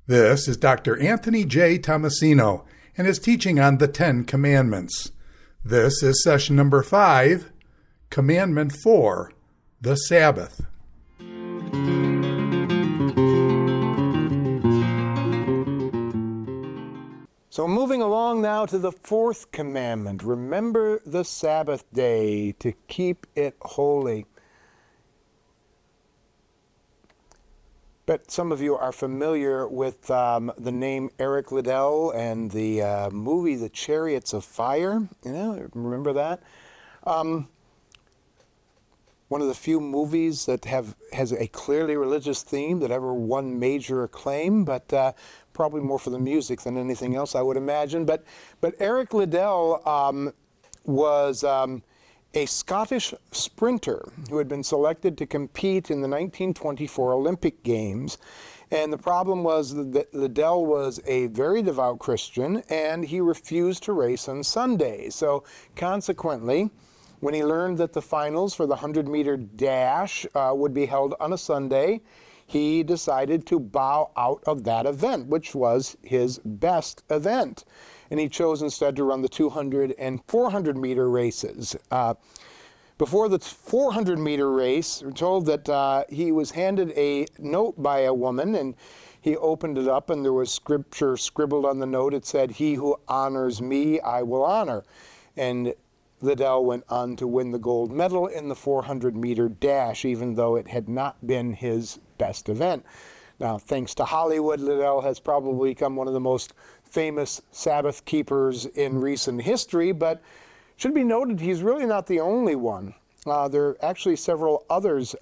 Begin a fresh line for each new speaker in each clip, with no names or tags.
This is Dr. Anthony J. Tomasino and his teaching on the Ten Commandments. This is session number 5, Commandment 4, the Sabbath.
So moving along now to the 4th commandment, remember the Sabbath day to keep it holy. But some of you are familiar with the name Eric Liddell and the movie The Chariots of Fire. Remember that? One of the few movies that has a clearly religious theme that ever won major acclaim, but probably more for the music than anything else, I would imagine. But Eric Liddell was a Scottish sprinter who had been selected to compete in the 1924 Olympic Games. And the problem was that Liddell was a very devout Christian, and he refused to race on Sundays. So consequently, when he learned that the finals for the 100-meter dash would be held on a Sunday, he decided to bow out of that event, which was his best event. And he chose instead to run the 200 and 400-meter races. Before the 400-meter race, we're told that he was handed a note by a woman, and he opened it up, and there was scripture scribbled on the note. It said, "He who honors me, I will honor." And Liddell went on to win the gold medal in the 400-meter dash, even though it had not been his best event. Now, thanks to Hollywood, Liddell has probably become one of the most famous Sabbath keepers in recent history, but should be noted he's really not the only one. There are actually several others,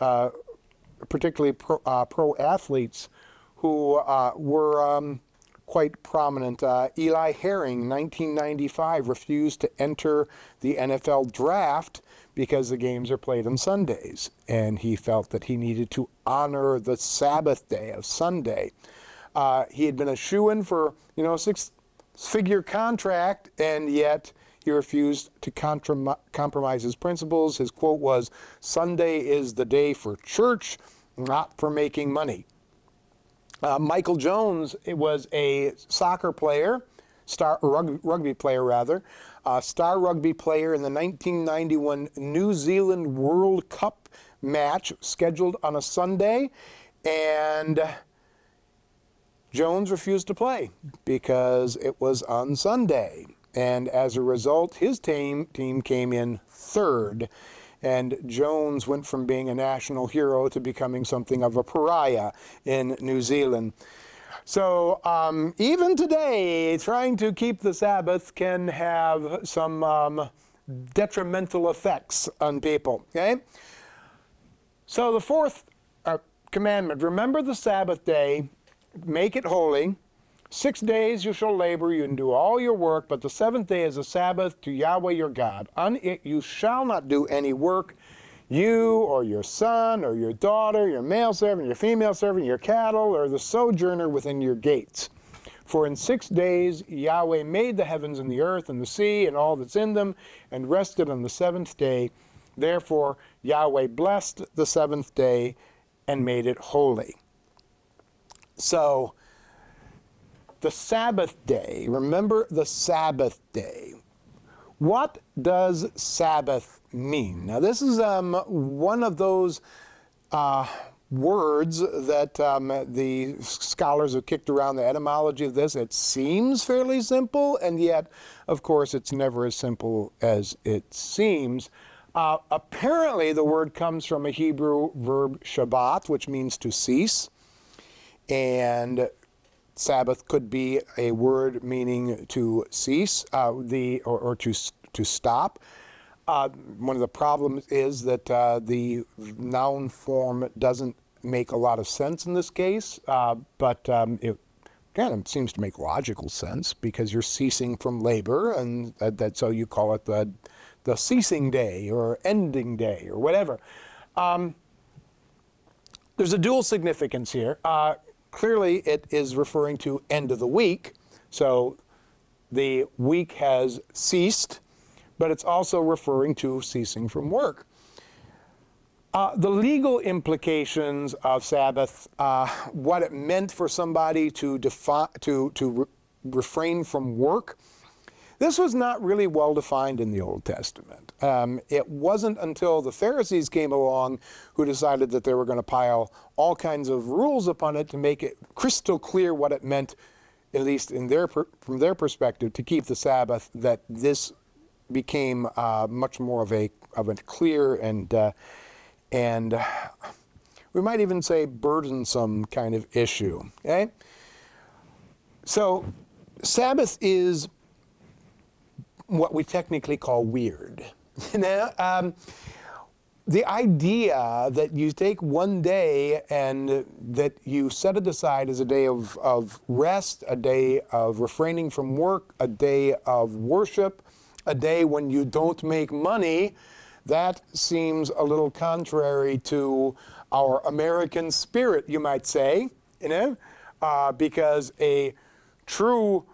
particularly pro athletes, who were quite prominent. Eli Herring, 1995, refused to enter the NFL draft because the games are played on Sundays, and he felt that he needed to honor the Sabbath day of Sunday. He had been a shoo-in for, a six-figure contract, and yet he refused to compromise his principles. His quote was, "Sunday is the day for church, not for making money." Michael Jones was a soccer player, rugby player rather, star rugby player in the 1991 New Zealand World Cup match scheduled on a Sunday, and Jones refused to play because it was on Sunday. And as a result, his team came in third. And Jones went from being a national hero to becoming something of a pariah in New Zealand. So even today, trying to keep the Sabbath can have some detrimental effects on people. Okay? So the 4th commandment, remember the Sabbath day, make it holy. 6 days you shall labor, you can do all your work, but the 7th day is a Sabbath to Yahweh your God. On it you shall not do any work, you or your son or your daughter, your male servant, your female servant, your cattle, or the sojourner within your gates. For in 6 days Yahweh made the heavens and the earth and the sea and all that's in them, and rested on the 7th day. Therefore Yahweh blessed the 7th day and made it holy. So, the Sabbath day, remember the Sabbath day. What does Sabbath mean? Now this is one of those words that the scholars have kicked around the etymology of this. It seems fairly simple, and yet, of course, it's never as simple as it seems. Apparently, the word comes from a Hebrew verb Shabbat, which means to cease, and Sabbath could be a word meaning to cease, or to stop. One of the problems is that the noun form doesn't make a lot of sense in this case, but it kind of seems to make logical sense because you're ceasing from labor, and so you call it the ceasing day or ending day or whatever. There's a dual significance here. Clearly, it is referring to end of the week, so the week has ceased, but it's also referring to ceasing from work. The legal implications of Sabbath, what it meant for somebody to refrain from work, this was not really well defined in the Old Testament. It wasn't until the Pharisees came along who decided that they were going to pile all kinds of rules upon it to make it crystal clear what it meant, at least from their perspective, to keep the Sabbath, that this became much more of a clear and we might even say burdensome kind of issue. Okay? So Sabbath is what we technically call weird. The idea that you take one day and that you set it aside as a day of rest, a day of refraining from work, a day of worship, a day when you don't make money, that seems a little contrary to our American spirit, you might say, because a true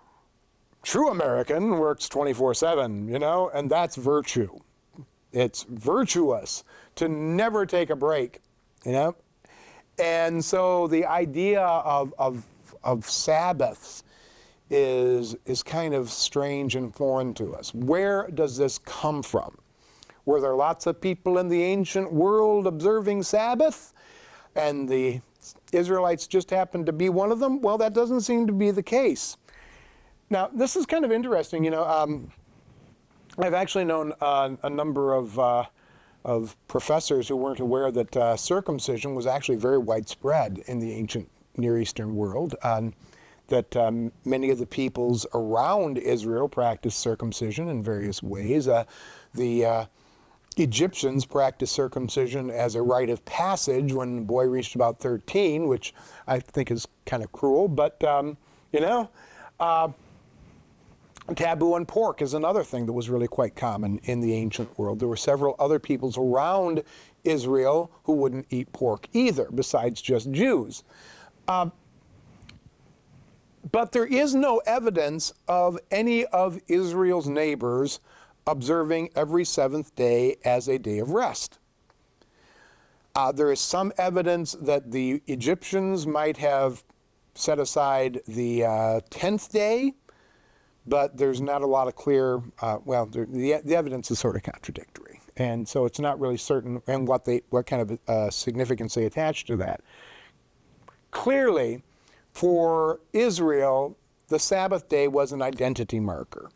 American works 24/7, and that's virtue. It's virtuous to never take a break, And so the idea of Sabbaths is kind of strange and foreign to us. Where does this come from? Were there lots of people in the ancient world observing Sabbath, and the Israelites just happened to be one of them? Well, that doesn't seem to be the case. Now, this is kind of interesting. I've actually known a number of professors who weren't aware that circumcision was actually very widespread in the ancient Near Eastern world, that many of the peoples around Israel practiced circumcision in various ways. The Egyptians practiced circumcision as a rite of passage when the boy reached about 13, which I think is kind of cruel, but, taboo on pork is another thing that was really quite common in the ancient world. There were several other peoples around Israel who wouldn't eat pork either, besides just Jews. But there is no evidence of any of Israel's neighbors observing every seventh day as a day of rest. There is some evidence that the Egyptians might have set aside the 10th day, but there's not a lot of clear, the evidence is sort of contradictory. And so it's not really certain and what kind of significance they attach to that. Clearly, for Israel, the Sabbath day was an identity marker.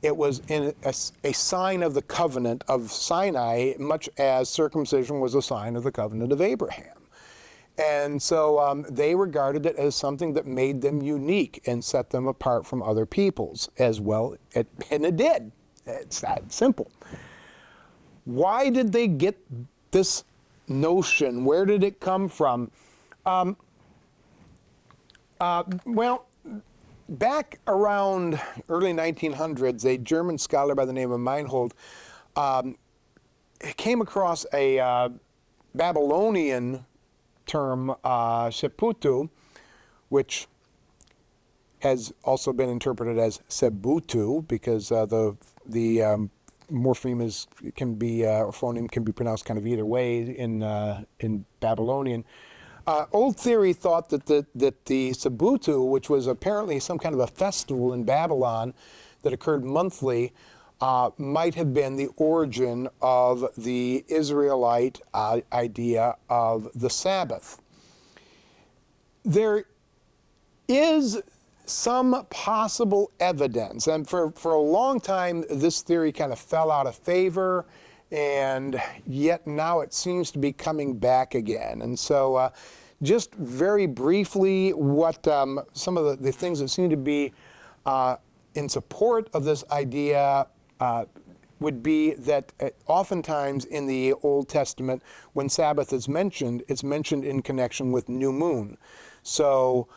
It was a sign of the covenant of Sinai, much as circumcision was a sign of the covenant of Abraham. And so they regarded it as something that made them unique and set them apart from other peoples as well, and it did. It's that simple. Why did they get this notion? Where did it come from? Back around early 1900s, a German scholar by the name of Meinhold came across a Babylonian term, Seputu, which has also been interpreted as Sebutu because the morpheme can be or phoneme can be pronounced kind of either way in Babylonian. Old theory thought that the Sebutu, which was apparently some kind of a festival in Babylon that occurred monthly, might have been the origin of the Israelite idea of the Sabbath. There is some possible evidence, and for a long time this theory kind of fell out of favor, and yet now it seems to be coming back again. And so just very briefly, what some of the things that seem to be in support of this idea would be that oftentimes in the Old Testament, when Sabbath is mentioned, it's mentioned in connection with new moon. So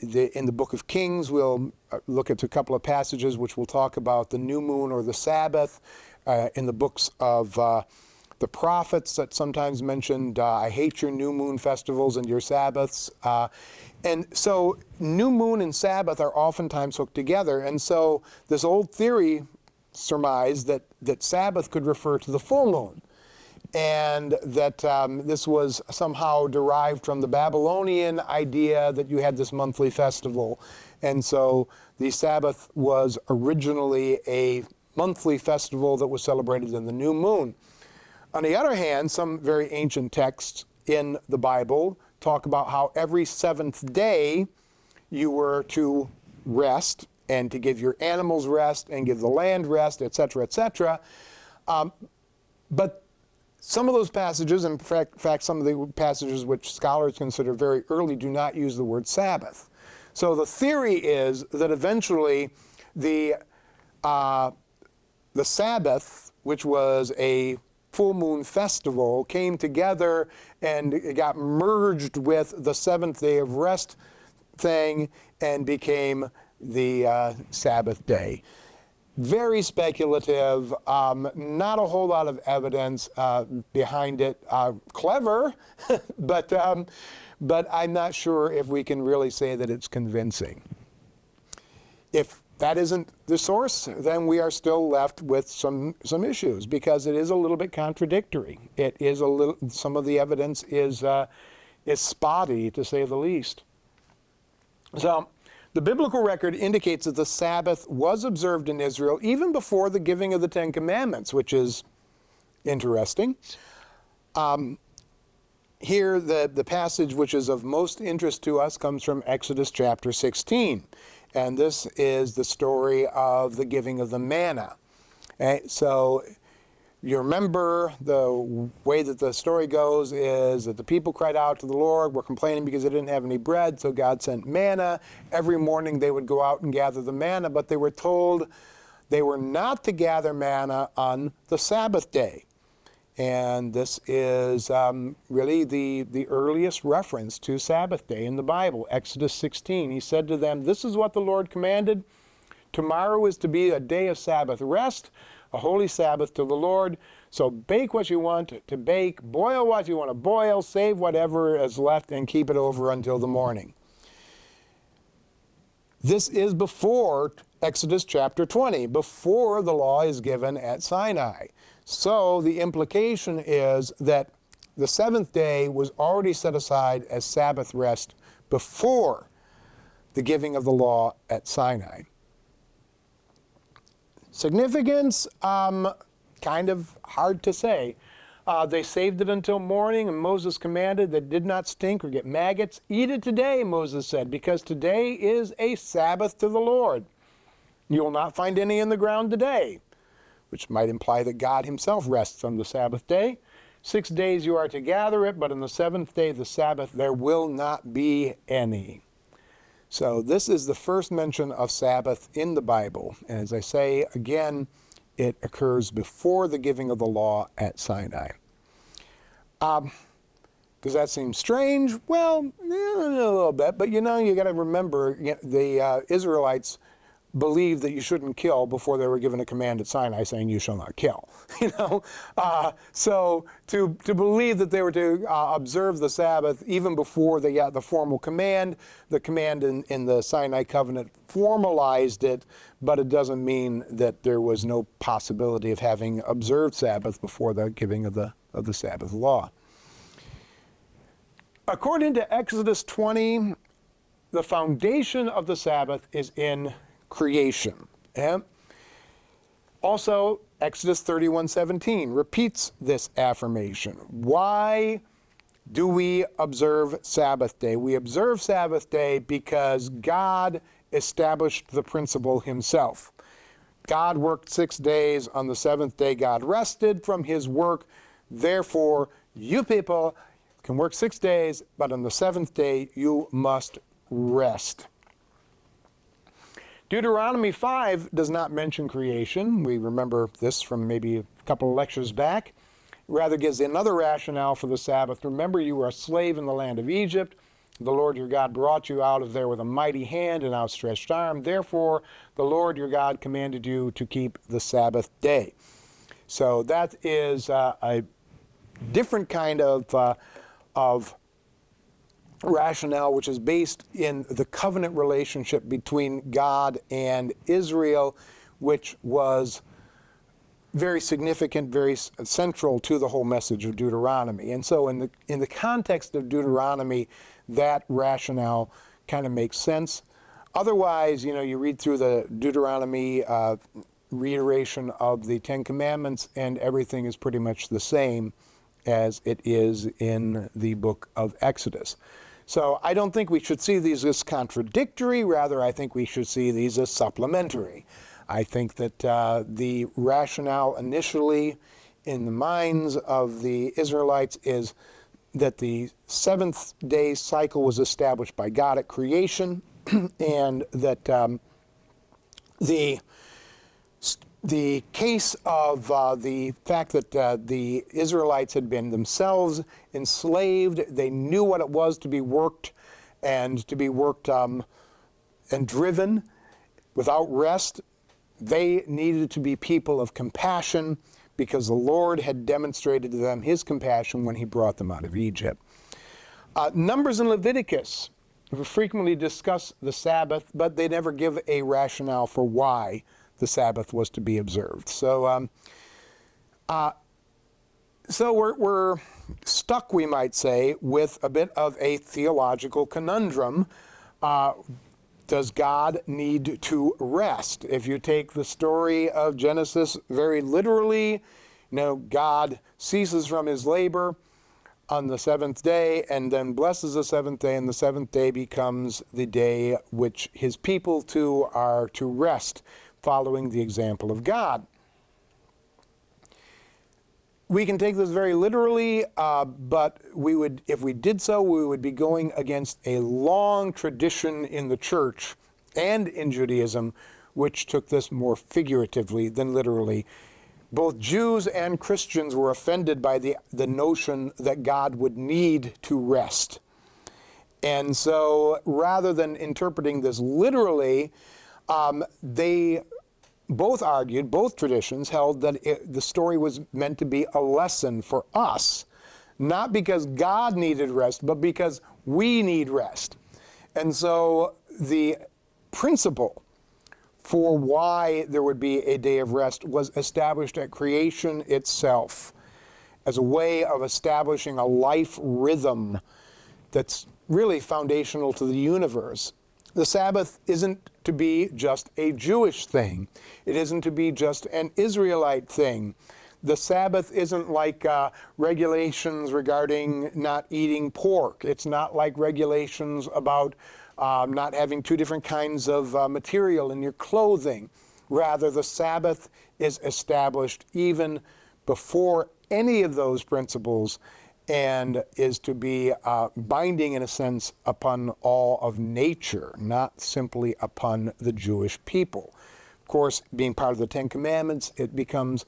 in the book of Kings, we'll look at a couple of passages which will talk about the new moon or the Sabbath. In the books of the prophets that sometimes mentioned, I hate your new moon festivals and your Sabbaths. And so new moon and Sabbath are oftentimes hooked together. And so this old theory surmised that Sabbath could refer to the full moon. and that this was somehow derived from the Babylonian idea that you had this monthly festival. And so the Sabbath was originally a monthly festival that was celebrated in the new moon. On the other hand, some very ancient texts in the Bible talk about how every seventh day you were to rest and to give your animals rest and give the land rest, etc., etc. But some of those passages, in fact, some of the passages which scholars consider very early, do not use the word Sabbath. So the theory is that eventually the Sabbath, which was a full moon festival, came together and it got merged with the seventh day of rest thing and became the Sabbath day. Very speculative, not a whole lot of evidence behind it. Clever, but I'm not sure if we can really say that it's convincing. If that isn't the source, then we are still left with some issues, because it is a little bit contradictory. It is a little. Some of the evidence is spotty, to say the least. So, the biblical record indicates that the Sabbath was observed in Israel even before the giving of the Ten Commandments, which is interesting. Here, the passage which is of most interest to us comes from Exodus chapter 16. And this is the story of the giving of the manna. Okay, so you remember the way that the story goes is that the people cried out to the Lord, were complaining because they didn't have any bread, so God sent manna. Every morning they would go out and gather the manna, but they were told they were not to gather manna on the Sabbath day. And this is really the earliest reference to Sabbath day in the Bible, Exodus 16. He said to them, "This is what the Lord commanded. Tomorrow is to be a day of Sabbath rest, a holy Sabbath to the Lord. So bake what you want to bake, boil what you want to boil, save whatever is left, and keep it over until the morning." This is before Exodus chapter 20, before the law is given at Sinai. So the implication is that the seventh day was already set aside as Sabbath rest before the giving of the law at Sinai. Significance, kind of hard to say. They saved it until morning, and Moses commanded that it did not stink or get maggots. "Eat it today," Moses said, "because today is a Sabbath to the Lord. You will not find any in the ground today," which might imply that God himself rests on the Sabbath day. 6 days you are to gather it, but on the seventh day, the Sabbath, there will not be any. So this is the first mention of Sabbath in the Bible. And as I say, again, it occurs before the giving of the law at Sinai. Does that seem strange? Well, a little bit. But you got to remember, the Israelites believed that you shouldn't kill before they were given a command at Sinai saying you shall not kill. So to believe that they were to observe the Sabbath even before they got the formal command, the command in the Sinai covenant formalized it, but it doesn't mean that there was no possibility of having observed Sabbath before the giving of the Sabbath law. According to Exodus 20, the foundation of the Sabbath is in creation. Also, Exodus 31:17 repeats this affirmation. Why do we observe Sabbath day? We observe Sabbath day because God established the principle himself. God worked 6 days. On the seventh day, God rested from his work. Therefore, you people can work 6 days, but on the seventh day, you must rest. Deuteronomy 5 does not mention creation. We remember this from maybe a couple of lectures back. Rather gives another rationale for the Sabbath. Remember, you were a slave in the land of Egypt. The Lord your God brought you out of there with a mighty hand and outstretched arm. Therefore, the Lord your God commanded you to keep the Sabbath day. So that is a different kind of rationale, which is based in the covenant relationship between God and Israel, which was very significant, very central to the whole message of Deuteronomy. And so in the context of Deuteronomy, that rationale kind of makes sense. Otherwise, you read through the Deuteronomy reiteration of the Ten Commandments, and everything is pretty much the same as it is in the book of Exodus. So I don't think we should see these as contradictory. Rather, I think we should see these as supplementary. I think that the rationale initially in the minds of the Israelites is that the seventh-day cycle was established by God at creation, and that the case of the fact that the Israelites had been themselves enslaved, they knew what it was to be worked and driven without rest. They needed to be people of compassion because the Lord had demonstrated to them his compassion when he brought them out of Egypt. Numbers and Leviticus frequently discuss the Sabbath, but they never give a rationale for why the Sabbath was to be observed. So we're stuck, we might say, with a bit of a theological conundrum. Does God need to rest? If you take the story of Genesis very literally, God ceases from his labor on the seventh day and then blesses the seventh day, and the seventh day becomes the day which his people too are to rest, following the example of God. We can take this very literally, but if we did so, we would be going against a long tradition in the church and in Judaism, which took this more figuratively than literally. Both Jews and Christians were offended by the notion that God would need to rest. And so rather than interpreting this literally, both traditions held that the story was meant to be a lesson for us, not because God needed rest, but because we need rest. And so the principle for why there would be a day of rest was established at creation itself as a way of establishing a life rhythm that's really foundational to the universe. The Sabbath isn't to be just a Jewish thing. It isn't to be just an Israelite thing. The Sabbath isn't like regulations regarding not eating pork. It's not like regulations about not having two different kinds of material in your clothing. Rather, the Sabbath is established even before any of those principles and is to be binding, in a sense, upon all of nature, not simply upon the Jewish people. Of course, being part of the Ten Commandments, it becomes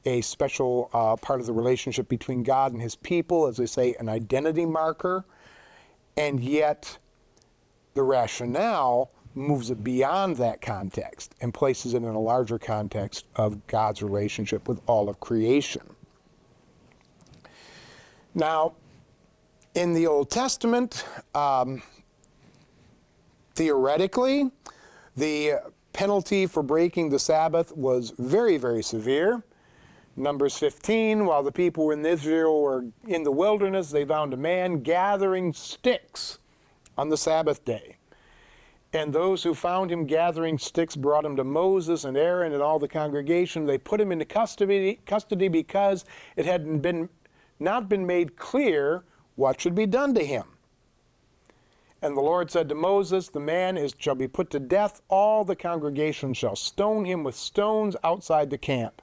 a special part of the relationship between God and his people, as they say, an identity marker, and yet the rationale moves it beyond that context and places it in a larger context of God's relationship with all of creation. Now, in the Old Testament, theoretically, the penalty for breaking the Sabbath was very, very severe. Numbers 15, while the people in Israel were in the wilderness, they found a man gathering sticks on the Sabbath day. And those who found him gathering sticks brought him to Moses and Aaron and all the congregation. They put him into custody because it had not been made clear what should be done to him. And the Lord said to Moses, the man shall be put to death. All the congregation shall stone him with stones outside the camp.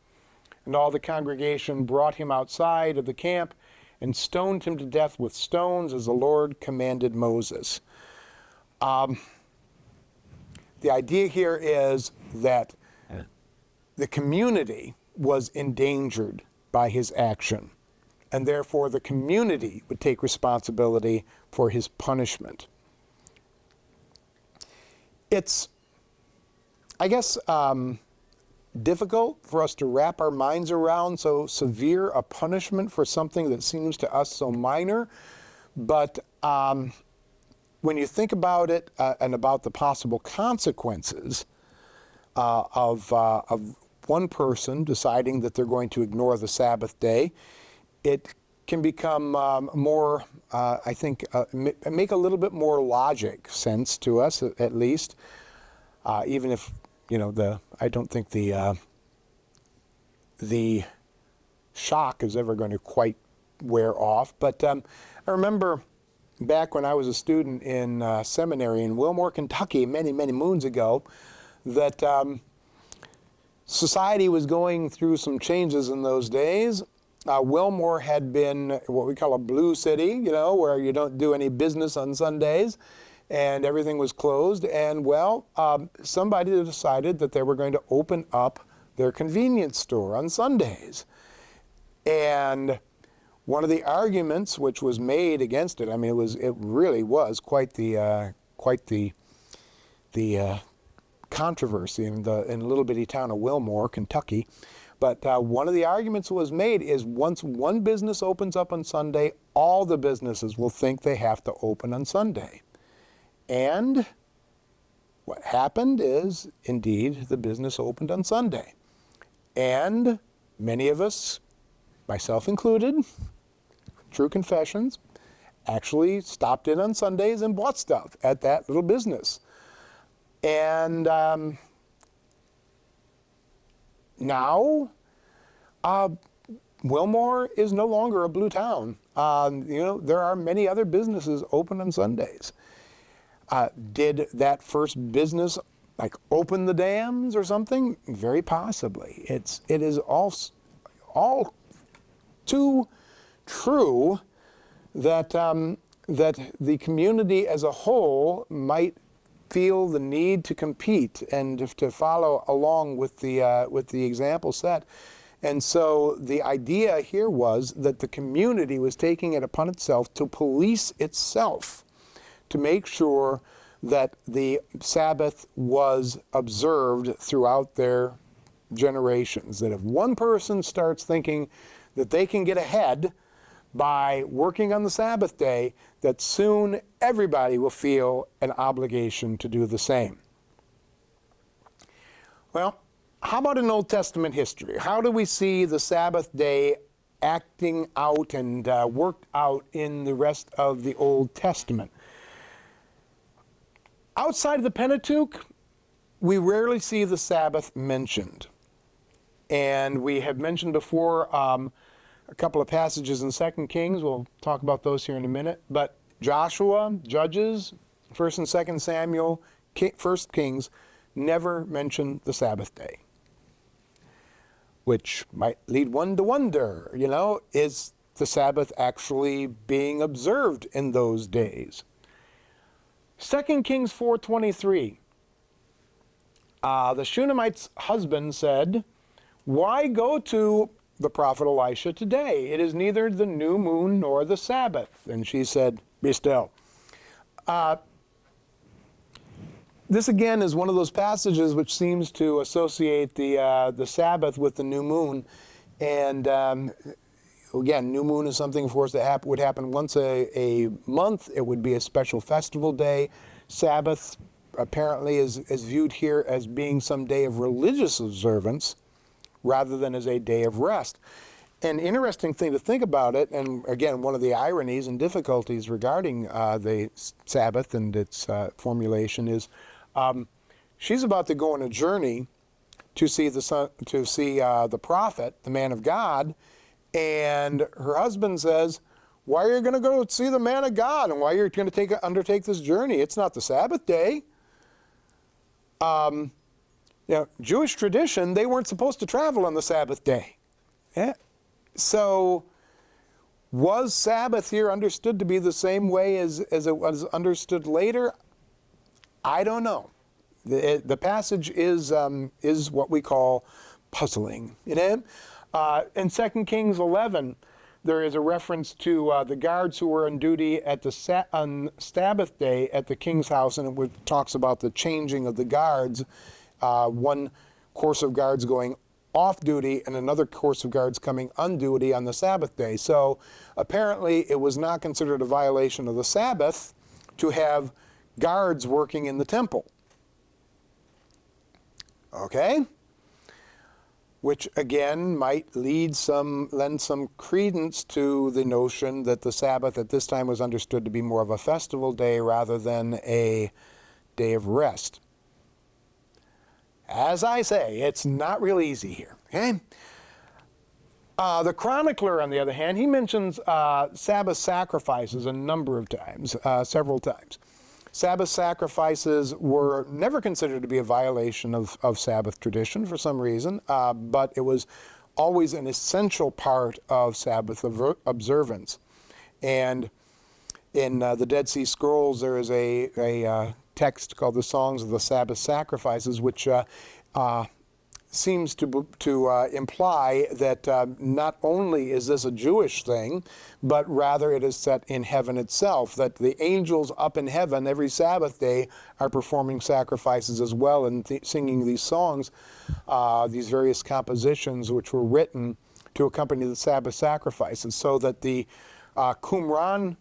And all the congregation brought him outside of the camp and stoned him to death with stones as the Lord commanded Moses. The idea here is that the community was endangered by his action, and therefore the community would take responsibility for his punishment. It's, I guess, difficult for us to wrap our minds around so severe a punishment for something that seems to us so minor, but when you think about it and about the possible consequences of one person deciding that they're going to ignore the Sabbath day, it can become more, I think, make a little bit more logic sense to us, at least, even if, I don't think the shock is ever going to quite wear off. But I remember back when I was a student in seminary in Wilmore, Kentucky, many, many moons ago, that society was going through some changes in those days. Wilmore had been what we call a blue city, where you don't do any business on Sundays, and everything was closed. And somebody decided that they were going to open up their convenience store on Sundays. And one of the arguments which was made against it, it really was quite the controversy in the little bitty town of Wilmore, Kentucky. But one of the arguments that was made is once one business opens up on Sunday, all the businesses will think they have to open on Sunday. And what happened is, indeed, the business opened on Sunday. And many of us, myself included, true confessions, actually stopped in on Sundays and bought stuff at that little business. And now, Wilmore is no longer a blue town. There are many other businesses open on Sundays. Did that first business open the dams or something? Very possibly. It is all too true that that the community as a whole might feel the need to compete and to follow along with the example set. And so the idea here was that the community was taking it upon itself to police itself, to make sure that the Sabbath was observed throughout their generations. That if one person starts thinking that they can get ahead by working on the Sabbath day, that soon everybody will feel an obligation to do the same. Well, how about in Old Testament history? How do we see the Sabbath day acting out and worked out in the rest of the Old Testament? Outside of the Pentateuch, we rarely see the Sabbath mentioned. And we have mentioned before a couple of passages in 2 Kings. We'll talk about those here in a minute. But Joshua, Judges, 1 and 2 Samuel, 1 Kings never mention the Sabbath day, which might lead one to wonder, is the Sabbath actually being observed in those days? 2 Kings 4:23, the Shunammite's husband said, "Why go to the prophet Elisha today? It is neither the new moon nor the Sabbath." And she said, "Be still." This again is one of those passages which seems to associate the Sabbath with the new moon. And again, new moon is something, of course, that would happen once a month. It would be a special festival day. Sabbath apparently is viewed here as being some day of religious observance rather than as a day of rest. An interesting thing to think about it, and again, one of the ironies and difficulties regarding the Sabbath and its formulation is she's about to go on a journey to see the prophet, the man of God, and her husband says, "Why are you going to go see the man of God, and why are you going to undertake this journey? It's not the Sabbath day." Jewish tradition, they weren't supposed to travel on the Sabbath day. Yeah. So was Sabbath here understood to be the same way as it was understood later? I don't know. The passage is what we call puzzling. In 2 Kings 11, there is a reference to the guards who were on duty at on Sabbath day at the king's house, and it talks about the changing of the guards. One course of guards going off duty and another course of guards coming on duty on the Sabbath day. So apparently it was not considered a violation of the Sabbath to have guards working in the temple. Okay? which again might lend some credence to the notion that the Sabbath at this time was understood to be more of a festival day rather than a day of rest. As I say, it's not real easy here, okay? The chronicler, on the other hand, he mentions Sabbath sacrifices a number of times, several times. Sabbath sacrifices were never considered to be a violation of Sabbath tradition for some reason, but it was always an essential part of Sabbath observance. And in the Dead Sea Scrolls, there is a text called the Songs of the Sabbath Sacrifices, which seems to imply that not only is this a Jewish thing, but rather it is set in heaven itself, that the angels up in heaven every Sabbath day are performing sacrifices as well and singing these songs, these various compositions which were written to accompany the Sabbath sacrifices, so that the Qumran,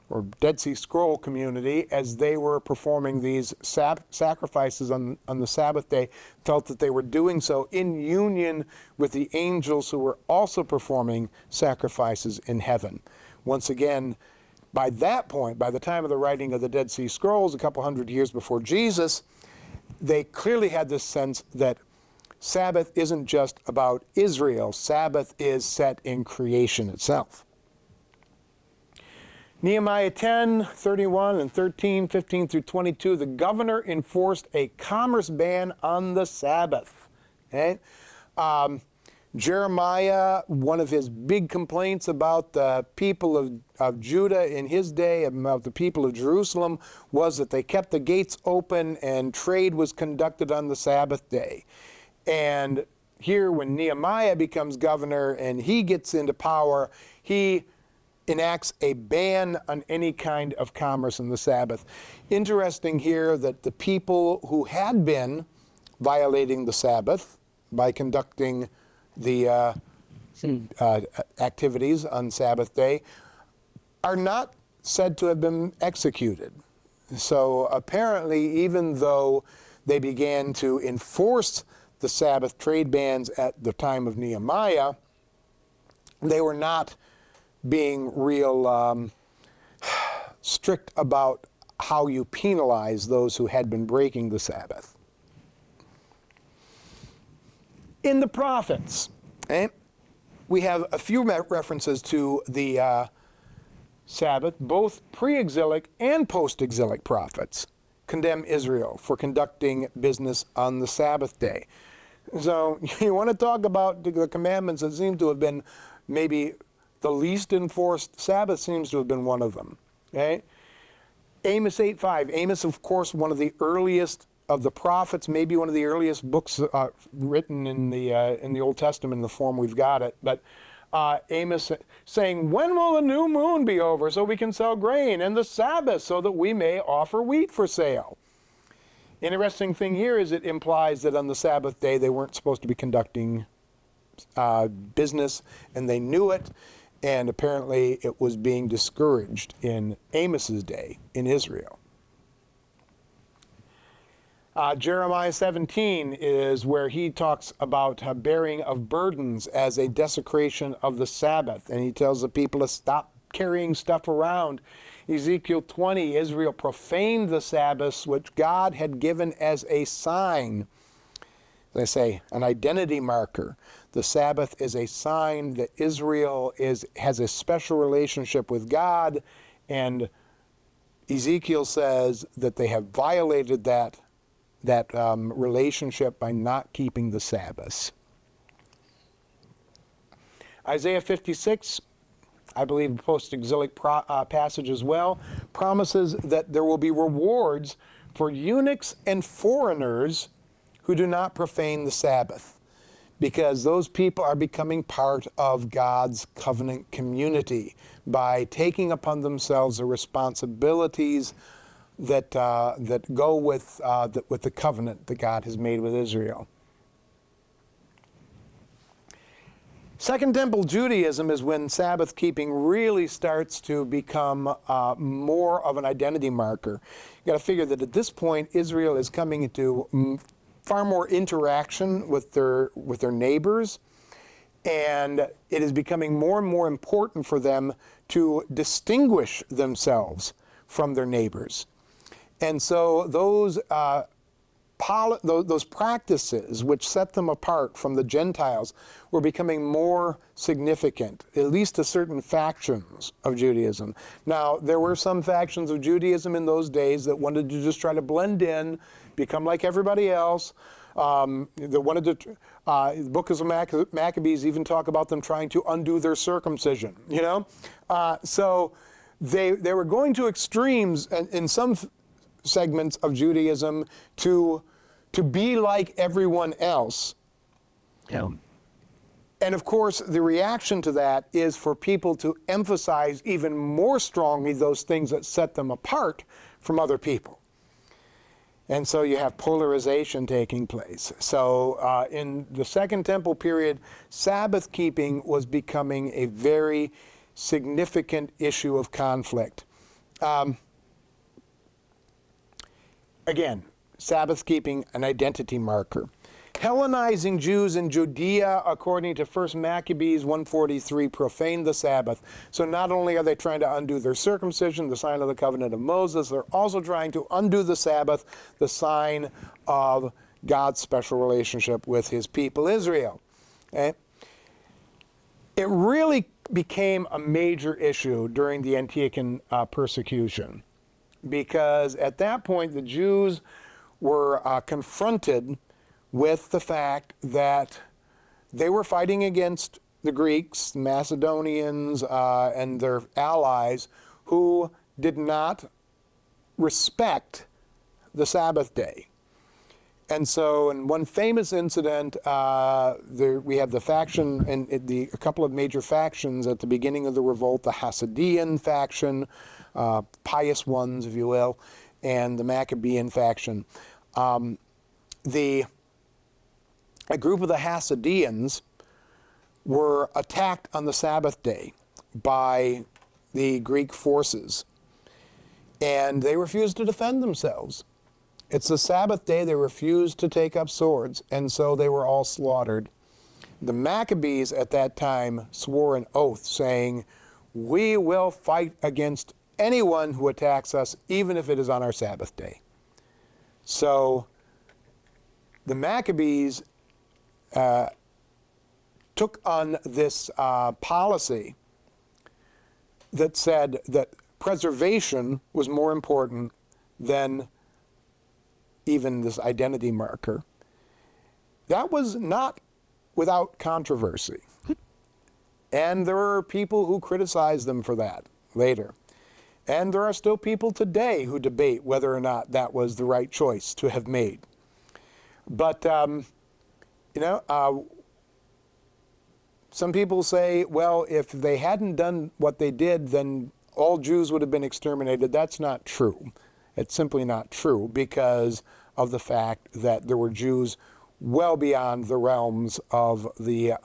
or Dead Sea Scroll community, as they were performing these sacrifices on the Sabbath day, felt that they were doing so in union with the angels who were also performing sacrifices in heaven. Once again, by that point, by the time of the writing of the Dead Sea Scrolls, a couple hundred years before Jesus, they clearly had this sense that Sabbath isn't just about Israel. Sabbath is set in creation itself. Nehemiah 10, 31 and 13, 15 through 22, the governor enforced a commerce ban on the Sabbath. Okay? Jeremiah, one of his big complaints about the people of Judah in his day, about the people of Jerusalem, was that they kept the gates open and trade was conducted on the Sabbath day. And here, when Nehemiah becomes governor and he gets into power, he enacts a ban on any kind of commerce on the Sabbath. Interesting here that the people who had been violating the Sabbath by conducting the activities on Sabbath day are not said to have been executed. So apparently, even though they began to enforce the Sabbath trade bans at the time of Nehemiah, they were not being real strict about how you penalize those who had been breaking the Sabbath. In the prophets, we have a few references to the Sabbath. Both pre-exilic and post-exilic prophets condemn Israel for conducting business on the Sabbath day. So you want to talk about the commandments that seem to have been maybe the least enforced. Sabbath seems to have been one of them. Okay? Amos 8:5. Amos, of course, one of the earliest of the prophets, maybe one of the earliest books written in the Old Testament in the form we've got it. But Amos saying, "When will the new moon be over so we can sell grain, and the Sabbath so that we may offer wheat for sale?" Interesting thing here is it implies that on the Sabbath day they weren't supposed to be conducting business, and they knew it. And apparently it was being discouraged in Amos's day in Israel. Jeremiah 17 is where he talks about bearing of burdens as a desecration of the Sabbath. And he tells the people to stop carrying stuff around. Ezekiel 20, Israel profaned the Sabbaths which God had given as a sign. As I say, an identity marker. The Sabbath is a sign that Israel has a special relationship with God, and Ezekiel says that they have violated that relationship by not keeping the Sabbaths. Isaiah 56, I believe a post-exilic passage as well, promises that there will be rewards for eunuchs and foreigners who do not profane the Sabbath, because those people are becoming part of God's covenant community by taking upon themselves the responsibilities that go with the covenant that God has made with Israel. Second Temple Judaism is when Sabbath keeping really starts to become more of an identity marker. You got to figure that at this point Israel is coming into far more interaction with their neighbors, and it is becoming more and more important for them to distinguish themselves from their neighbors. And so those practices which set them apart from the Gentiles were becoming more significant, at least to certain factions of Judaism. Now, there were some factions of Judaism in those days that wanted to just try to blend in, become like everybody else. That wanted to, the book of Maccabees even talk about them trying to undo their circumcision, you know? So they were going to extremes in some segments of Judaism to be like everyone else.
Yeah.
And of course, the reaction to that is for people to emphasize even more strongly those things that set them apart from other people. And so you have polarization taking place. So in the Second Temple period, Sabbath keeping was becoming a very significant issue of conflict. Again, Sabbath keeping, an identity marker. Hellenizing Jews in Judea, according to 1 Maccabees 1:43, profaned the Sabbath. So not only are they trying to undo their circumcision, the sign of the covenant of Moses, they're also trying to undo the Sabbath, the sign of God's special relationship with his people Israel. Okay? It really became a major issue during the Antiochian persecution, because at that point the Jews were confronted with the fact that they were fighting against the Greeks, the Macedonians, and their allies who did not respect the Sabbath day. And so in one famous incident, we have the faction, and a couple of major factions at the beginning of the revolt, the Hasidian faction, pious ones, if you will, and the Maccabean faction. A group of the Hasidians were attacked on the Sabbath day by the Greek forces, and they refused to defend themselves. It's the Sabbath day, they refused to take up swords, and so they were all slaughtered. The Maccabees at that time swore an oath saying, "We will fight against anyone who attacks us, even if it is on our Sabbath day." So the Maccabees took on this policy that said that preservation was more important than even this identity marker. That was not without controversy. And there were people who criticized them for that later. And there are still people today who debate whether or not that was the right choice to have made. But some people say, well, if they hadn't done what they did, then all Jews would have been exterminated. That's not true. It's simply not true, because of the fact that there were Jews well beyond the realms of the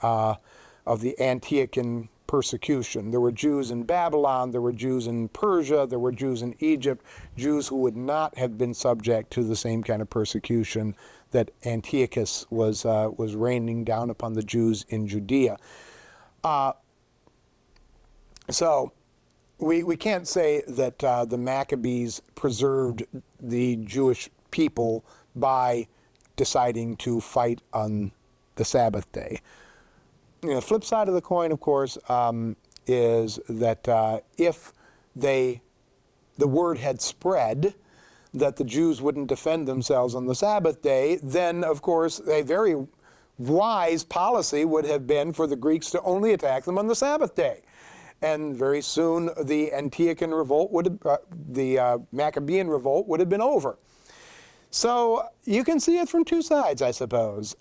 Antiochian persecution. There were Jews in Babylon, there were Jews in Persia, there were Jews in Egypt, Jews who would not have been subject to the same kind of persecution that Antiochus was raining down upon the Jews in Judea. So we can't say that the Maccabees preserved the Jewish people by deciding to fight on the Sabbath day. The flip side of the coin, of course, is that if the word had spread that the Jews wouldn't defend themselves on the Sabbath day, then, of course, a very wise policy would have been for the Greeks to only attack them on the Sabbath day. And very soon the Antiochian revolt the Maccabean revolt would have been over. So you can see it from two sides, I suppose.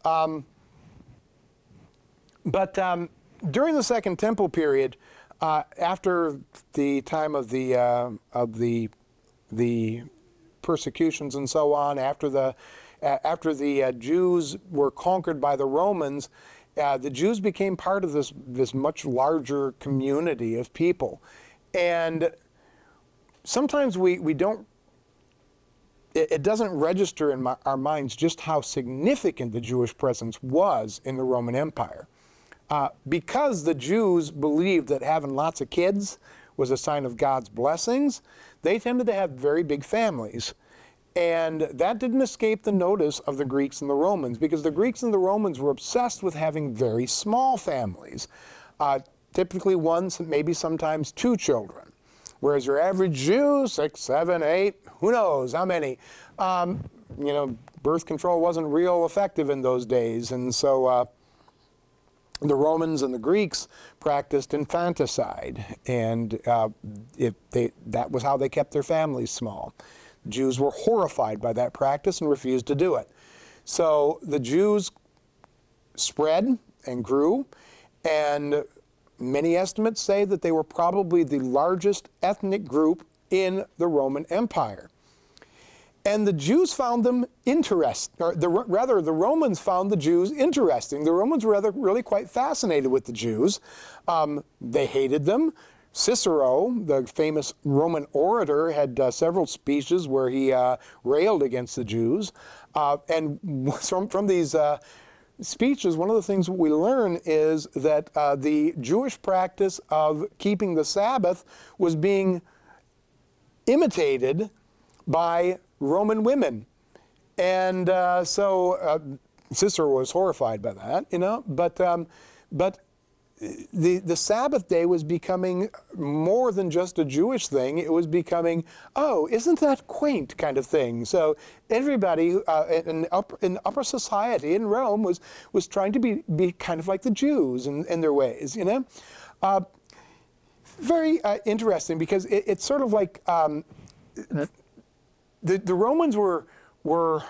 But during the Second Temple period, after the time of the persecutions and so on, after the Jews were conquered by the Romans, the Jews became part of this much larger community of people. And sometimes we don't it doesn't register in our minds just how significant the Jewish presence was in the Roman Empire. Because the Jews believed that having lots of kids was a sign of God's blessings, they tended to have very big families. And that didn't escape the notice of the Greeks and the Romans, because the Greeks and the Romans were obsessed with having very small families, typically one, maybe sometimes two children. Whereas your average Jew, 6, 7, 8, who knows how many. Birth control wasn't real effective in those days, and so the Romans and the Greeks practiced infanticide, and that was how they kept their families small. Jews were horrified by that practice and refused to do it. So the Jews spread and grew, and many estimates say that they were probably the largest ethnic group in the Roman Empire. And the Jews found them interesting, or the Romans found the Jews interesting. The Romans were really quite fascinated with the Jews. They hated them. Cicero, the famous Roman orator, had several speeches where he railed against the Jews. And from these speeches, one of the things we learn is that the Jewish practice of keeping the Sabbath was being imitated by Roman women. And so Cicero was horrified by that, but the Sabbath day was becoming more than just a Jewish thing. It was becoming, oh, isn't that quaint kind of thing. So everybody in upper society in Rome was trying to be kind of like the Jews in their ways, Very interesting, because it's sort of like the Romans were